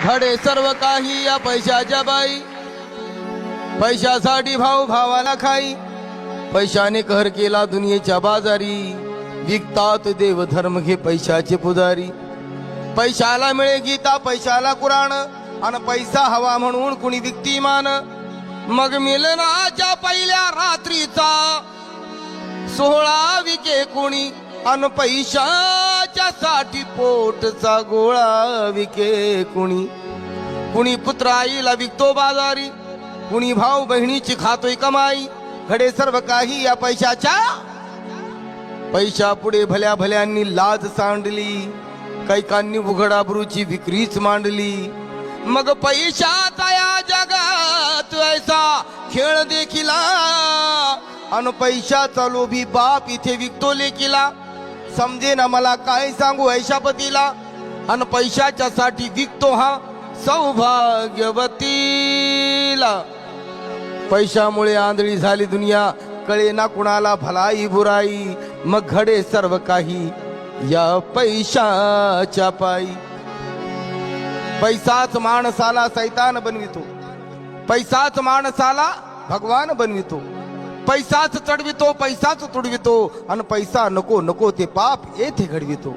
घडे सर्व काही या पैशाच्या बाई, पैशासाठी भाऊ भावाला खाई, पैशाने कहर केला दुनियेच्या बाजारी, विकतात देव धर्म घे पैशाचे पुजारी. पैशाला मिळे गीता पैशाला कुराण, आणि पैसा हवा म्हणून कुणी विकती मान. मग मिलनाच्या पहिल्या रात्रीचा सोहळा विके कुणी, अन पैशाच्या साठी पोटचा गोळा विके कुणी. कुणी पुत्र आईला विकतो बाजारी, कुणी भाऊ बहिणीची खातोय कमाई. घडे सर्व काही या पैशाच्या. पैशा पुढे भल्या भल्यांनी लाज सांडली, कैकांनी उघड आबरूची विक्रीच मांडली. मग पैशाचा या जगात ऐसा खेळ देखिला, अन पैशाचा लोभी बाप इथे विकतो लेकीला. समजे ना मला काय सांगू ऐशापतीला, अन पैशाच्या साठी विकतो हा सौभाग्यवतीला. पैशामुळे आंधळी झाली दुनिया, कळे ना कुणाला भलाई बुराई. मग घडे सर्व काही या पैशाच्या पायी. पैसाच माणसाला सैतान बनवितो, पैसाच माणसाला भगवान बनवितो. पैसाच चढवितो पैसाच तुडवितो, आणि पैसा नको नको ते पाप येथे घडवितो.